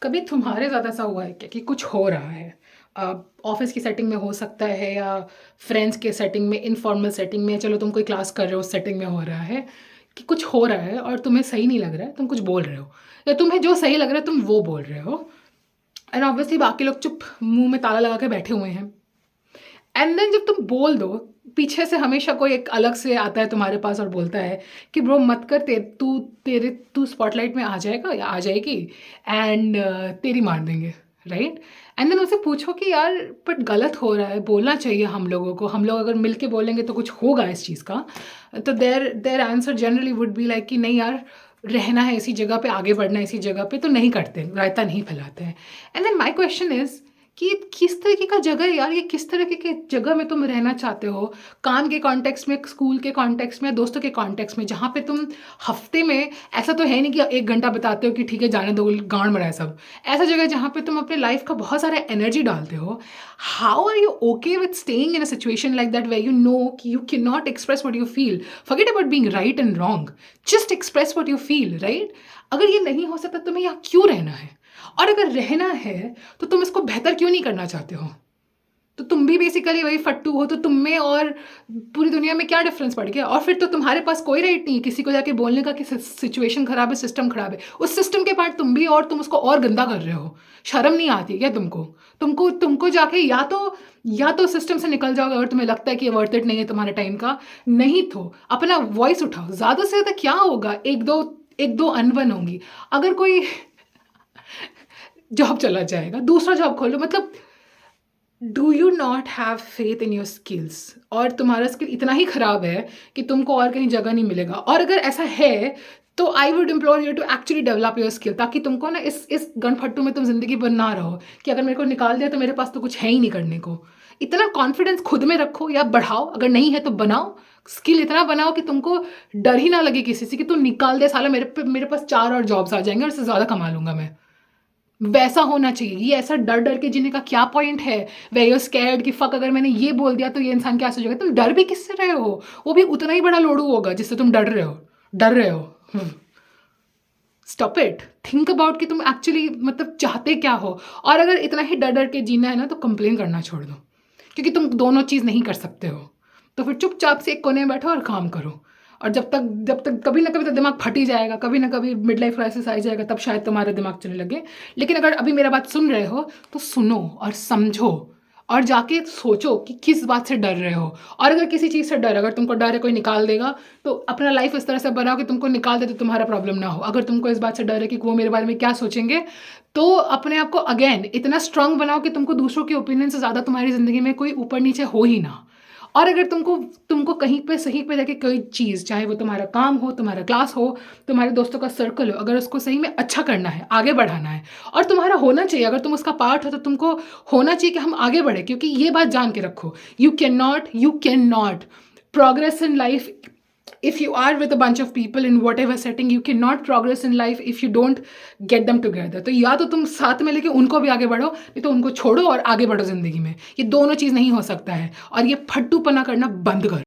कभी तुम्हारे साथ ऐसा हुआ है क्या कि कुछ हो रहा है? ऑफिस की सेटिंग में हो सकता है या फ्रेंड्स के सेटिंग में, इनफॉर्मल सेटिंग में, चलो तुम कोई क्लास कर रहे हो उस सेटिंग में हो रहा है कि कुछ हो रहा है और तुम्हें सही नहीं लग रहा है, तुम कुछ बोल रहे हो या तुम्हें जो सही लग रहा है तुम वो बोल रहे हो एंड ऑब्वियसली बाकी लोग चुप मुंह में ताला लगा के बैठे हुए हैं। एंड देन जब तुम बोल दो, पीछे से हमेशा कोई एक अलग से आता है तुम्हारे पास और बोलता है कि ब्रो मत कर, तू स्पॉटलाइट में आ जाएगा या आ जाएगी एंड तेरी मार देंगे, राइट? एंड देन उनसे पूछो कि यार बट गलत हो रहा है, बोलना चाहिए हम लोगों को, हम लोग अगर मिल के बोलेंगे तो कुछ होगा इस चीज़ का। तो their their answer generally would be like कि नहीं यार, रहना है इसी जगह पे, आगे बढ़ना है इसी जगह पे, तो नहीं करते, रायता नहीं फैलाते हैं। And then my question is कि किस तरीके का जगह है यार ये, किस तरीके के जगह में तुम रहना चाहते हो? काम के कॉन्टेक्स्ट में, स्कूल के कॉन्टेक्स्ट में, दोस्तों के कॉन्टेक्स्ट में, जहाँ पे तुम हफ्ते में, ऐसा तो है नहीं कि 1 घंटा बिताते हो कि ठीक है जाने दो, गांड मरा है सब। ऐसा जगह जहाँ पे तुम अपने लाइफ का बहुत सारा एनर्जी डालते हो। How are you okay with staying in a situation like that where you know कि you can not express what you feel? Forget about being right and wrong, just express what you feel, right? अगर ये नहीं हो सकता तुम्हें यहाँ क्यों रहना है? और अगर रहना है तो तुम इसको बेहतर क्यों नहीं करना चाहते हो? तो तुम भी बेसिकली वही फट्टू हो, तो तुम में और पूरी दुनिया में क्या डिफरेंस पड़ गया? और फिर तो तुम्हारे पास कोई राइट नहीं है किसी को जाके बोलने का कि सिचुएशन खराब है, सिस्टम खराब है। उस सिस्टम के पार्ट तुम भी, और तुम उसको और गंदा कर रहे हो। शर्म नहीं आती क्या तुमको? तुमको जाके या तो सिस्टम से निकल जाओगे अगर तुम्हें लगता है कि ये वर्थ इट नहीं है तुम्हारे टाइम का। नहीं तो अपना वॉइस उठाओ, ज़्यादा से ज़्यादा क्या होगा, एक दो अनबन होंगी। अगर कोई जॉब चला जाएगा, दूसरा जॉब खोलो। मतलब do you not have faith in your skills? और तुम्हारा स्किल इतना ही खराब है कि तुमको और कहीं जगह नहीं मिलेगा। और अगर ऐसा है तो I would implore you to actually develop your skill, ताकि तुमको ना इस गनफट्टू में तुम जिंदगी भर ना रहो कि अगर मेरे को निकाल दिया तो मेरे पास तो कुछ है ही नहीं करने को। इतना कॉन्फिडेंस खुद में रखो या बढ़ाओ, अगर नहीं है तो बनाओ। स्किल इतना बनाओ कि तुमको डर ही ना लगे किसी से कि तुम निकाल दे साला, मेरे पास 4 और जॉब्स आ जाएंगे और इससे ज़्यादा कमा लूंगा मैं। वैसा होना चाहिए। ये ऐसा डर डर के जीने का क्या पॉइंट है? वे यू स्कैर्ड कि फक अगर मैंने ये बोल दिया तो ये इंसान क्या सोचेगा? तुम डर भी किससे रहे हो? वो भी उतना ही बड़ा लोड़ू होगा जिससे तुम डर रहे हो। स्टॉप इट, थिंक अबाउट कि तुम एक्चुअली मतलब चाहते क्या हो। और अगर इतना ही डर डर के जीना है ना तो कंप्लेन करना छोड़ दो, क्योंकि तुम दोनों चीज़ नहीं कर सकते हो। तो फिर चुपचाप से एक कोने में बैठो और काम करो। और जब तक कभी ना कभी तो दिमाग फट ही जाएगा, कभी ना कभी मिड लाइफ क्राइसिस आ जाएगा, तब शायद तुम्हारा दिमाग चलने लगे। लेकिन अगर अभी मेरा बात सुन रहे हो तो सुनो और समझो और जाके सोचो कि किस बात से डर रहे हो। और अगर किसी चीज़ से डर, अगर तुमको डर है कोई निकाल देगा, तो अपना लाइफ इस तरह से बनाओ कि तुमको निकाल दे तो तुम्हारा प्रॉब्लम ना हो। अगर तुमको इस बात से डर है कि वो मेरे बारे में क्या सोचेंगे, तो अपने आप को अगेन इतना स्ट्रांग बनाओ कि तुमको दूसरों के ओपिनियन से ज़्यादा तुम्हारी ज़िंदगी में कोई ऊपर नीचे हो ही ना। और अगर तुमको कहीं पे सही पे जाके कोई चीज़, चाहे वो तुम्हारा काम हो, तुम्हारा क्लास हो, तुम्हारे दोस्तों का सर्कल हो, अगर उसको सही में अच्छा करना है, आगे बढ़ाना है, और तुम्हारा होना चाहिए, अगर तुम उसका पार्ट हो तो तुमको होना चाहिए कि हम आगे बढ़े। क्योंकि ये बात जान के रखो, you can not progress in life if you are with a bunch of people in whatever setting. You cannot progress in life if you don't get them together. तो या तो तुम साथ में लेके उनको भी आगे बढ़ो, नहीं तो उनको छोड़ो और आगे बढ़ो जिंदगी में। ये दोनों चीज़ नहीं हो सकता है, और ये फट्टूपना करना बंद करो।